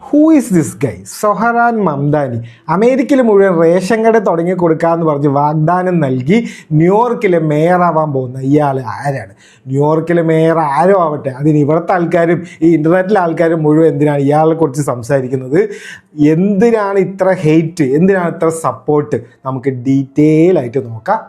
Who is this guy? Zohran Mamdani അമേരിക്കയിൽ മുഴുവൻ ration കട തുടങ്ങി കൊടുക്കാമെന്ന് പറഞ്ഞ് വാഗ്ദാനം നൽകി ന്യൂയോർക്കിലെ മേയറാവാൻ പോകുന്ന ഇയാൾ ആരാണ്? ന്യൂയോർക്കിലെ മേയർ ആരോ ആവട്ടെ, അതിന് ഇവിടുത്തെ ആൾക്കാരും ഈ ഇൻ്റർനെറ്റിലെ ആൾക്കാരും മുഴുവൻ എന്തിനാണ് ഇയാളെ കുറിച്ച് സംസാരിക്കുന്നത്? എന്തിനാണ് ഇത്ര ഹെയ്റ്റ്, എന്തിനാണ് ഇത്ര സപ്പോർട്ട്? നമുക്ക് ഡീറ്റെയിൽ ആയിട്ട് നോക്കാം.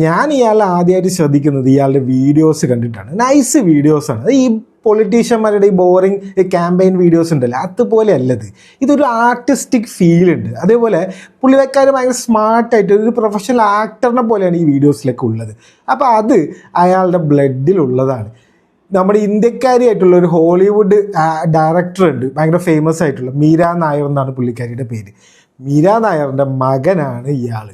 ഞാൻ ഇയാളെ ആദ്യമായിട്ട് ശ്രദ്ധിക്കുന്നത് ഇയാളുടെ വീഡിയോസ് കണ്ടിട്ടാണ്. നൈസ് വീഡിയോസാണ്. ഈ പൊളിറ്റീഷ്യന്മാരുടെ ഈ ബോറിങ് ക്യാമ്പയിൻ വീഡിയോസ് ഉണ്ടല്ലോ, അതുപോലെ അല്ലത്. ഇതൊരു ആർട്ടിസ്റ്റിക് ഫീൽ ഉണ്ട്. അതേപോലെ പുള്ളിക്കാർ ഭയങ്കര സ്മാർട്ടായിട്ട് ഒരു പ്രൊഫഷണൽ ആക്ടറിനെ പോലെയാണ് ഈ വീഡിയോസിലൊക്കെ ഉള്ളത്. അപ്പോൾ അത് അയാളുടെ ബ്ലഡിലുള്ളതാണ്. നമ്മുടെ ഇന്ത്യക്കാരിയായിട്ടുള്ള ഒരു ഹോളിവുഡ് ഡയറക്ടർ ഉണ്ട്, ഭയങ്കര ഫേമസ് ആയിട്ടുള്ള മീര നായർ എന്നാണ് പുള്ളിക്കാരിയുടെ പേര്. മീര നായറിൻ്റെ മകനാണ് ഇയാൾ.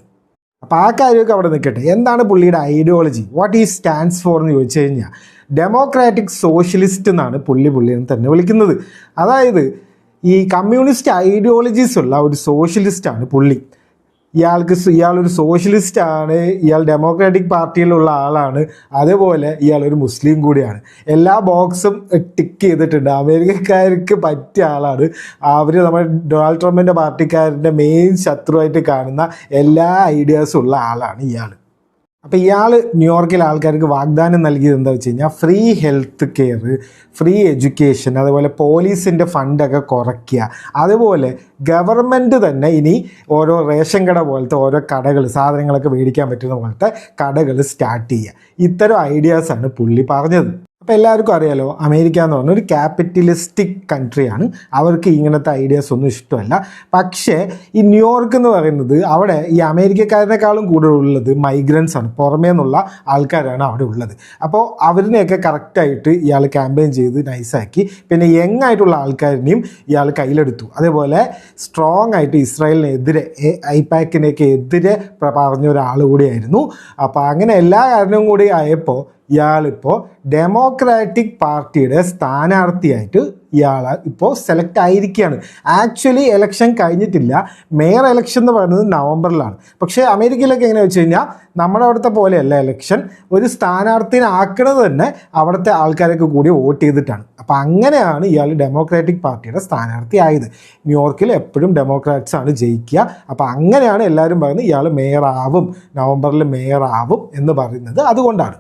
അപ്പോൾ ആ കാര്യമൊക്കെ അവിടെ നിൽക്കട്ടെ. എന്താണ് പുള്ളിയുടെ ഐഡിയോളജി, വാട്ട് ഈ സ്റ്റാൻഡ്സ് ഫോർ എന്ന് ചോദിച്ചു കഴിഞ്ഞാൽ ഡെമോക്രാറ്റിക് സോഷ്യലിസ്റ്റ് എന്നാണ് പുള്ളിയെ തന്നെ വിളിക്കുന്നത്. അതായത് ഈ കമ്മ്യൂണിസ്റ്റ് ഐഡിയോളജീസ് ഉള്ള ഒരു സോഷ്യലിസ്റ്റാണ് പുള്ളി. ഇയാളൊരു സോഷ്യലിസ്റ്റാണ്, ഇയാൾ ഡെമോക്രാറ്റിക് പാർട്ടിയിലുള്ള ആളാണ്, അതേപോലെ ഇയാളൊരു മുസ്ലിം കൂടിയാണ്. എല്ലാ ബോക്സും ടിക്ക് ചെയ്തിട്ടുണ്ട്. അമേരിക്കക്കാർക്ക് പറ്റിയ ആളാണ്. അവർ നമ്മുടെ ഡൊണാൾഡ് ട്രംപിൻ്റെ പാർട്ടിക്കാരൻ്റെ മെയിൻ ശത്രുവായിട്ട് കാണുന്ന എല്ലാ ഐഡിയാസും ഉള്ള ആളാണ് ഇയാൾ. അപ്പോൾ ഇയാൾ ന്യൂയോർക്കിലെ ആൾക്കാർക്ക് വാഗ്ദാനം നൽകിയത് എന്താ വെച്ച് കഴിഞ്ഞാൽ free health care, free education, അതുപോലെ പോലീസിൻ്റെ ഫണ്ടൊക്കെ കുറയ്ക്കുക, അതുപോലെ ഗവൺമെൻറ് തന്നെ ഇനി ഓരോ റേഷൻ കട പോലത്തെ ഓരോ കടകൾ, സാധനങ്ങളൊക്കെ മേടിക്കാൻ പറ്റുന്ന പോലത്തെ കടകൾ സ്റ്റാർട്ട് ചെയ്യുക. ഇത്തരം ഐഡിയാസാണ് പുള്ളി പറഞ്ഞത്. അപ്പോൾ എല്ലാവർക്കും അറിയാലോ, അമേരിക്ക എന്ന് പറഞ്ഞ ഒരു ക്യാപിറ്റലിസ്റ്റിക് കൺട്രിയാണ്. അവർക്ക് ഇങ്ങനത്തെ ഐഡിയാസ് ഒന്നും ഇഷ്ടമല്ല. പക്ഷേ ഈ ന്യൂയോർക്ക് എന്ന് പറയുന്നത്, അവിടെ ഈ അമേരിക്കക്കാരനേക്കാളും കൂടുതലുള്ളത് മൈഗ്രൻസ് ആണ്, പുറമേ നിന്നുള്ള ആൾക്കാരാണ് അവിടെ ഉള്ളത്. അപ്പോൾ അവരിനെയൊക്കെ കറക്റ്റായിട്ട് ഇയാൾ ക്യാമ്പയിൻ ചെയ്ത് നൈസാക്കി. പിന്നെ യങ് ആയിട്ടുള്ള ആൾക്കാരിനെയും ഇയാൾ കയ്യിലെടുത്തു. അതേപോലെ സ്ട്രോങ് ആയിട്ട് ഇസ്രായേലിനെതിരെ, ഐപാക്കിനെയൊക്കെ എതിരെ പറഞ്ഞ ഒരാൾ കൂടിയായിരുന്നു. അപ്പോൾ അങ്ങനെ എല്ലാ കാരണവും കൂടി ആയപ്പോൾ ഇയാളിപ്പോൾ ഡെമോക്രാറ്റിക് പാർട്ടിയുടെ സ്ഥാനാർത്ഥിയായിട്ട് ഇയാൾ ഇപ്പോൾ സെലക്ട് ആയിരിക്കുകയാണ്. ആക്ച്വലി എലക്ഷൻ കഴിഞ്ഞിട്ടില്ല. മേയർ എലക്ഷൻ എന്ന് പറയുന്നത് നവംബറിലാണ്. പക്ഷേ അമേരിക്കയിലൊക്കെ എങ്ങനെ വെച്ച് കഴിഞ്ഞാൽ നമ്മുടെ അവിടുത്തെ പോലെയല്ല എലക്ഷൻ. ഒരു സ്ഥാനാർത്ഥിനെ ആക്കുന്നത് തന്നെ അവിടുത്തെ ആൾക്കാരൊക്കെ കൂടി വോട്ട് ചെയ്തിട്ടാണ്. അപ്പോൾ അങ്ങനെയാണ് ഇയാൾ ഡെമോക്രാറ്റിക് പാർട്ടിയുടെ സ്ഥാനാർത്ഥി ആയത്. ന്യൂയോർക്കിൽ എപ്പോഴും ഡെമോക്രാറ്റ്സ് ആണ് ജയിക്കുക. അപ്പോൾ അങ്ങനെയാണ് എല്ലാവരും പറയുന്നത് ഇയാൾ മേയറാവും, നവംബറിൽ മേയറാവും എന്ന് പറയുന്നത് അതുകൊണ്ടാണ്.